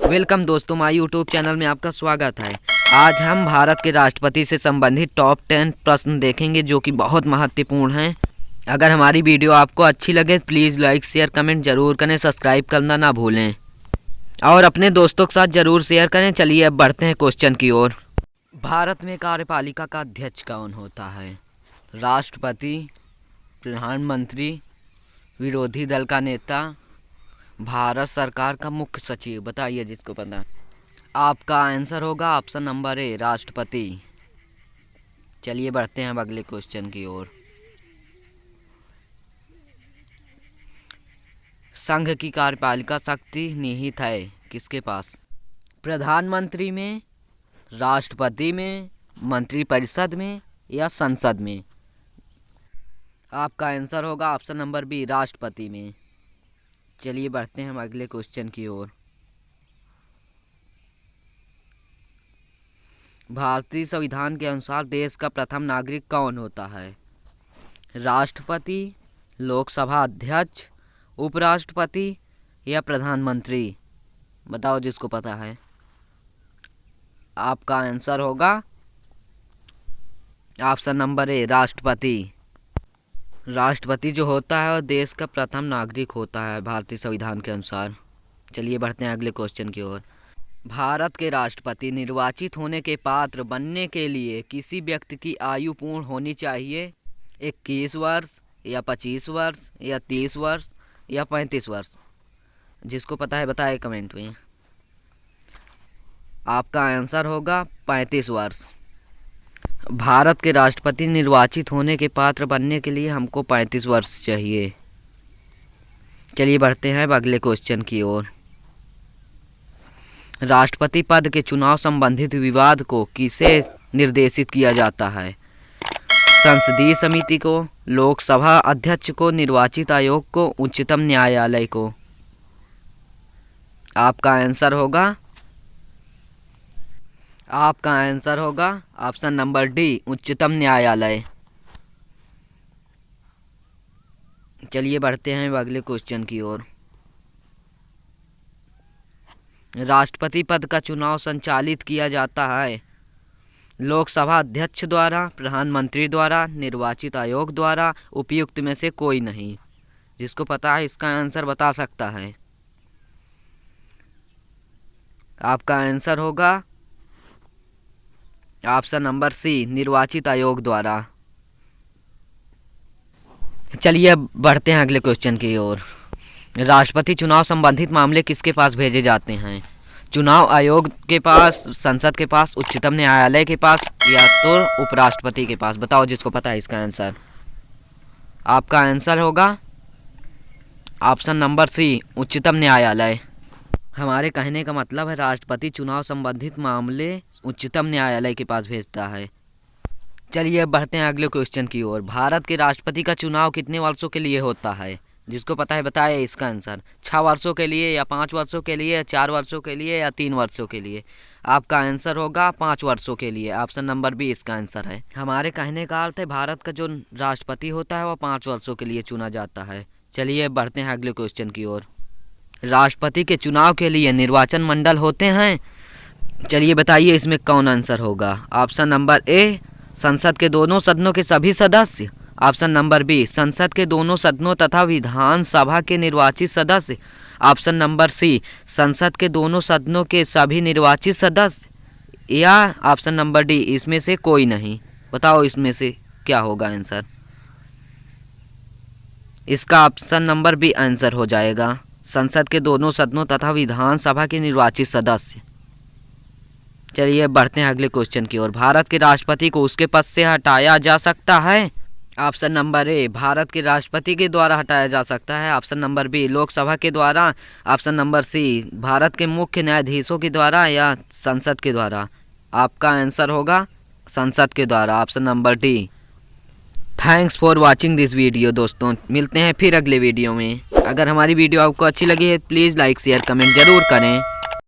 Welcome दोस्तों, my YouTube channel में आपका स्वागत है। आज हम भारत के राष्ट्रपति से संबंधित टॉप 10 प्रश्न देखेंगे जो कि बहुत महत्वपूर्ण हैं। अगर हमारी वीडियो आपको अच्छी लगे प्लीज़ लाइक शेयर कमेंट जरूर करें, सब्सक्राइब करना ना भूलें और अपने दोस्तों के साथ ज़रूर शेयर करें। चलिए अब बढ़ते हैं क्वेश्चन की ओर। भारत में कार्यपालिका का अध्यक्ष कौन होता है? राष्ट्रपति, प्रधानमंत्री, विरोधी दल का नेता, भारत सरकार का मुख्य सचिव। बताइए जिसको पता। आपका आंसर होगा ऑप्शन नंबर ए, राष्ट्रपति। चलिए बढ़ते हैं अब अगले क्वेश्चन की ओर। संघ की कार्यपालिका शक्ति निहित है किसके पास? प्रधानमंत्री में, राष्ट्रपति में, मंत्रिपरिषद में या संसद में? आपका आंसर होगा ऑप्शन नंबर बी, राष्ट्रपति में। चलिए बढ़ते हैं हम अगले क्वेश्चन की ओर। भारतीय संविधान के अनुसार देश का प्रथम नागरिक कौन होता है? राष्ट्रपति, लोकसभा अध्यक्ष, उपराष्ट्रपति या प्रधानमंत्री? बताओ जिसको पता है। आपका आंसर होगा ऑप्शन नंबर ए, राष्ट्रपति। राष्ट्रपति जो होता है वह देश का प्रथम नागरिक होता है भारतीय संविधान के अनुसार। चलिए बढ़ते हैं अगले क्वेश्चन की ओर। भारत के राष्ट्रपति निर्वाचित होने के पात्र बनने के लिए किसी व्यक्ति की आयु पूर्ण होनी चाहिए? 21 वर्ष या 25 वर्ष या 30 वर्ष या 35 वर्ष? जिसको पता है बताए कमेंट में। आपका आंसर होगा 35 वर्ष। भारत के राष्ट्रपति निर्वाचित होने के पात्र बनने के लिए हमको 35 वर्ष चाहिए। चलिए बढ़ते हैं अब अगले क्वेश्चन की ओर। राष्ट्रपति पद के चुनाव संबंधित विवाद को किसे निर्देशित किया जाता है? संसदीय समिति को, लोकसभा अध्यक्ष को, निर्वाचित आयोग को, उच्चतम न्यायालय को? आपका आंसर होगा ऑप्शन नंबर डी, उच्चतम न्यायालय। चलिए बढ़ते हैं अगले क्वेश्चन की ओर। राष्ट्रपति पद का चुनाव संचालित किया जाता है लोकसभा अध्यक्ष द्वारा, प्रधानमंत्री द्वारा, निर्वाचित आयोग द्वारा, उपयुक्त में से कोई नहीं? जिसको पता है इसका आंसर बता सकता है। आपका आंसर होगा ऑप्शन नंबर सी, निर्वाचित आयोग द्वारा। चलिए अब बढ़ते हैं अगले क्वेश्चन की ओर। राष्ट्रपति चुनाव संबंधित मामले किसके पास भेजे जाते हैं? चुनाव आयोग के पास, संसद के पास, उच्चतम न्यायालय के पास या तो उपराष्ट्रपति के पास? बताओ जिसको पता है इसका आंसर। आपका आंसर होगा ऑप्शन नंबर सी, उच्चतम न्यायालय। हमारे कहने का मतलब है राष्ट्रपति चुनाव संबंधित मामले उच्चतम न्यायालय के पास भेजता है। चलिए अब बढ़ते हैं अगले क्वेश्चन की ओर। भारत के राष्ट्रपति का चुनाव कितने वर्षों के लिए होता है? जिसको पता है बताए इसका आंसर। 6 वर्षों के लिए या 5 वर्षों के लिए या 4 वर्षों के लिए या 3 वर्षों के लिए? आपका आंसर होगा 5 वर्षों के लिए। ऑप्शन नंबर बी इसका आंसर है। हमारे कहने का अर्थ है भारत का जो राष्ट्रपति होता है वह 5 वर्षों के लिए चुना जाता है। चलिए बढ़ते हैं अगले क्वेश्चन की ओर। राष्ट्रपति के चुनाव के लिए निर्वाचन मंडल होते हैं। चलिए बताइए इसमें कौन आंसर होगा। ऑप्शन नंबर ए, संसद के दोनों सदनों के सभी सदस्य। ऑप्शन नंबर बी, संसद के दोनों सदनों तथा विधानसभा के निर्वाचित सदस्य। ऑप्शन नंबर सी, संसद के दोनों सदनों के सभी निर्वाचित सदस्य। या ऑप्शन नंबर डी, इसमें से कोई नहीं। बताओ इसमें से क्या होगा आंसर। इसका ऑप्शन नंबर बी आंसर हो जाएगा, संसद के दोनों सदनों तथा विधानसभा के निर्वाचित सदस्य। चलिए बढ़ते हैं अगले क्वेश्चन की ओर। भारत के राष्ट्रपति को उसके पद से हटाया जा सकता है? ऑप्शन नंबर ए, भारत के राष्ट्रपति के द्वारा हटाया जा सकता है। ऑप्शन नंबर बी, लोकसभा के द्वारा। ऑप्शन नंबर सी, भारत के मुख्य न्यायाधीशों के द्वारा या संसद के द्वारा? आपका आंसर होगा संसद के द्वारा। Option number D. Thanks for watching this video. दोस्तों मिलते हैं फिर अगले वीडियो में। अगर हमारी वीडियो आपको अच्छी लगी है प्लीज़ लाइक शेयर कमेंट ज़रूर करें।